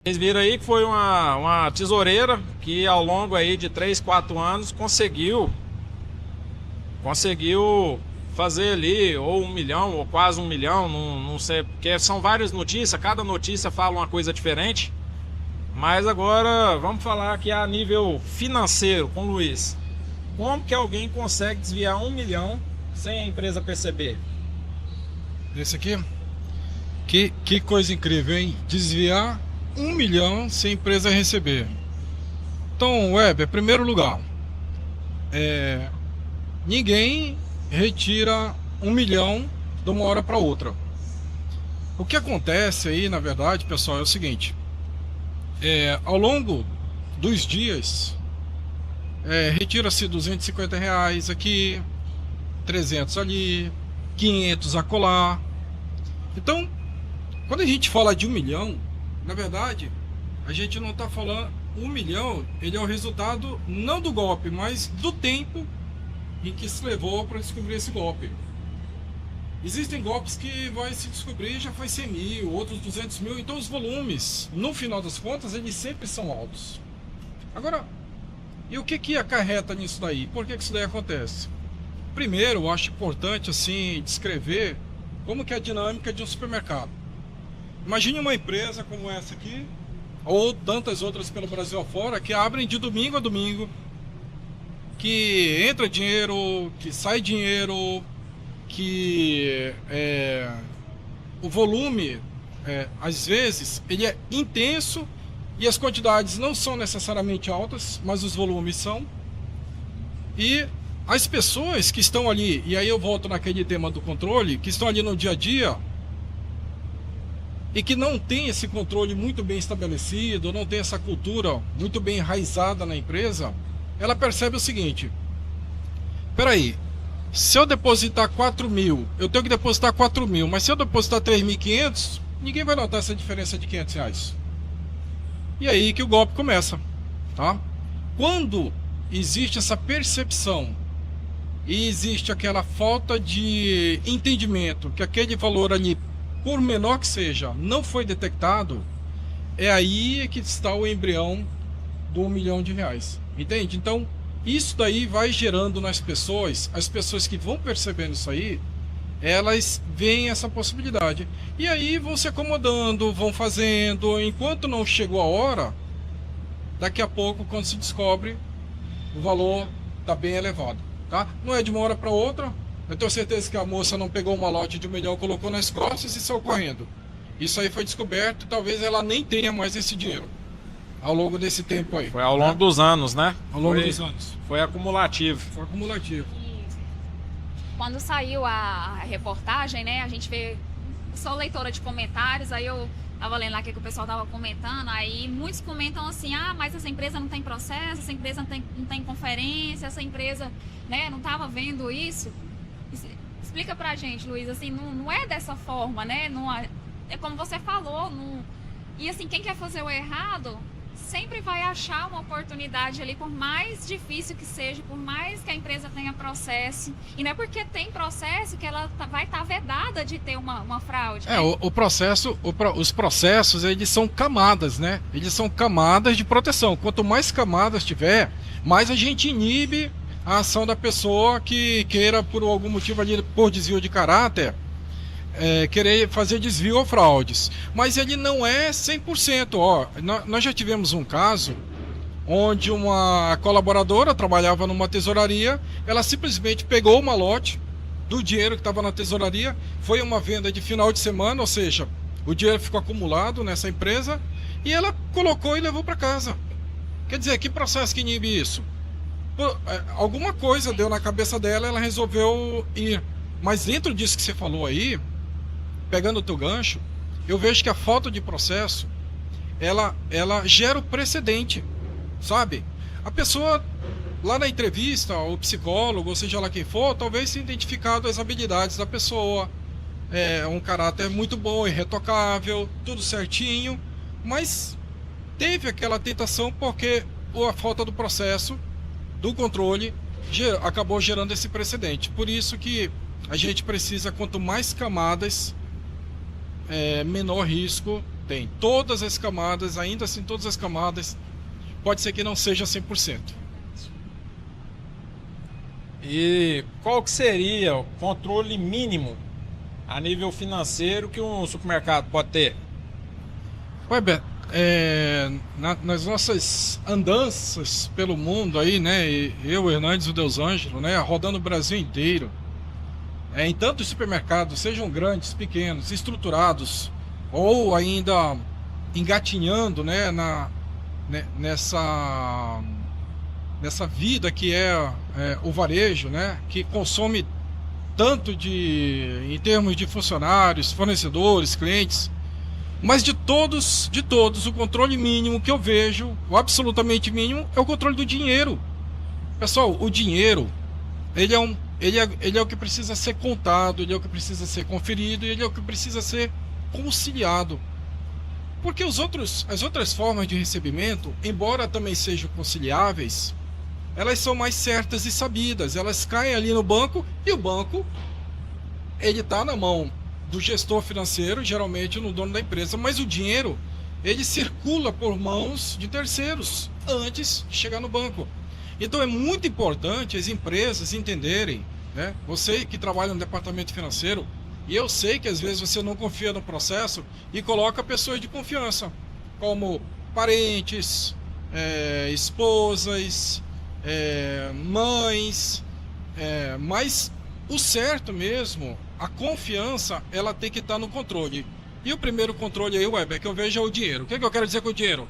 Vocês viram aí que foi uma tesoureira que ao longo aí de 3, 4 anos conseguiu fazer ali ou 1 milhão ou quase 1 milhão, não sei, porque são várias notícias, cada notícia fala uma coisa diferente. Mas agora vamos falar aqui a nível financeiro com o Luiz. Como que alguém consegue desviar 1 milhão sem a empresa perceber? Esse aqui? Que coisa incrível, hein? Desviar 1 milhão sem a empresa receber. Então, Weber, primeiro lugar, ninguém retira 1 milhão de uma hora para outra. O que acontece aí, na verdade, pessoal, é o seguinte: ao longo dos dias, retira-se R$ 250 aqui, 300 ali, 500 acolá. Então, quando a gente fala de 1 milhão, na verdade, a gente não está falando 1 milhão, ele é o resultado não do golpe, mas do tempo em que se levou para descobrir esse golpe. Existem golpes que vai se descobrir já foi 100 mil, outros 200 mil, então os volumes, no final das contas, eles sempre são altos. Agora, e o que acarreta nisso daí? Por que isso daí acontece? Primeiro, eu acho importante assim descrever como que é a dinâmica de um supermercado. Imagine uma empresa como essa aqui, ou tantas outras pelo Brasil afora, que abrem de domingo a domingo, que entra dinheiro, que sai dinheiro, que o volume, às vezes, ele é intenso e as quantidades não são necessariamente altas, mas os volumes são. E as pessoas que estão ali, e aí eu volto naquele tema do controle, que estão ali no dia a dia e que não tem esse controle muito bem estabelecido, não tem essa cultura muito bem enraizada na empresa, ela percebe o seguinte: peraí, se eu depositar 4 mil, eu tenho que depositar 4 mil, mas se eu depositar 3.500, ninguém vai notar essa diferença de R$ 500. E aí que o golpe começa, tá? Quando existe essa percepção e existe aquela falta de entendimento que aquele valor ali, por menor que seja, não foi detectado, é aí que está o embrião do R$ 1 milhão, entende? Então, isso daí vai gerando nas pessoas, as pessoas que vão percebendo isso aí, elas veem essa possibilidade. E aí vão se acomodando, vão fazendo, enquanto não chegou a hora, daqui a pouco, quando se descobre, o valor está bem elevado, tá? Não é de uma hora para outra. Eu tenho certeza que a moça não pegou uma lote de 1 milhão, colocou nas costas e saiu correndo. Isso aí foi descoberto, talvez ela nem tenha mais esse dinheiro ao longo desse tempo aí. Foi ao longo dos anos, né? Ao longo dos anos. Foi acumulativo. Foi acumulativo. Quando saiu a reportagem, né, a gente vê, sou leitora de comentários, aí eu tava lendo lá o que o pessoal tava comentando, aí muitos comentam assim: ah, mas essa empresa não tem processo, essa empresa não tem conferência, essa empresa, né, não tava vendo isso. Explica pra gente, Luiz, assim, não é dessa forma, né, não é como você falou, não, e assim, quem quer fazer o errado sempre vai achar uma oportunidade ali, por mais difícil que seja, por mais que a empresa tenha processo. E não é porque tem processo que ela vai estar vedada de ter uma fraude. Né? Os processos, eles são camadas, né? Eles são camadas de proteção. Quanto mais camadas tiver, mais a gente inibe a ação da pessoa que queira, por algum motivo ali, por desvio de caráter, querer fazer desvio ou fraudes, mas ele não é 100%. Nós já tivemos um caso onde uma colaboradora trabalhava numa tesouraria, ela simplesmente pegou uma lote do dinheiro que estava na tesouraria, foi uma venda de final de semana, ou seja, o dinheiro ficou acumulado nessa empresa e ela colocou e levou para casa. Quer dizer, que processo que inibe isso? Alguma coisa deu na cabeça dela, ela resolveu ir. Mas dentro disso que você falou aí, pegando o teu gancho, eu vejo que a falta de processo, ela gera o precedente, sabe? A pessoa, lá na entrevista, o psicólogo, ou seja lá quem for, talvez tenha identificado as habilidades da pessoa, um caráter muito bom, irretocável, tudo certinho, mas teve aquela tentação porque a falta do processo, do controle, acabou gerando esse precedente. Por isso que a gente precisa, quanto mais camadas, menor risco tem todas as camadas, ainda assim todas as camadas, pode ser que não seja 100%. E qual que seria o controle mínimo a nível financeiro que um supermercado pode ter? Ué, Beto, nas nossas andanças pelo mundo aí, né, eu, Hernandes e o Deus Ângelo, né, rodando o Brasil inteiro, em tantos supermercados, sejam grandes, pequenos, estruturados, ou ainda engatinhando, né, nessa vida que é o varejo, né, que consome tanto em termos de funcionários, fornecedores, clientes, mas de todos, o controle mínimo que eu vejo, o absolutamente mínimo, é o controle do dinheiro. Pessoal, o dinheiro, ele é o que precisa ser contado, ele é o que precisa ser conferido, ele é o que precisa ser conciliado. Porque as outras formas de recebimento, embora também sejam conciliáveis, elas são mais certas e sabidas. Elas caem ali no banco e o banco, ele está na mão do gestor financeiro, geralmente no dono da empresa, mas o dinheiro, ele circula por mãos de terceiros antes de chegar no banco. Então é muito importante as empresas entenderem, né? Você que trabalha no departamento financeiro, e eu sei que às vezes você não confia no processo e coloca pessoas de confiança, como parentes, esposas, mães, mas o certo mesmo, a confiança, ela tem que estar no controle. E o primeiro controle aí, Weber, que eu vejo é o dinheiro. O que eu quero dizer com o dinheiro?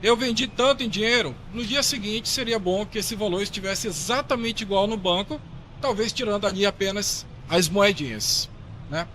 Eu vendi tanto em dinheiro, no dia seguinte seria bom que esse valor estivesse exatamente igual no banco, talvez tirando ali apenas as moedinhas, né?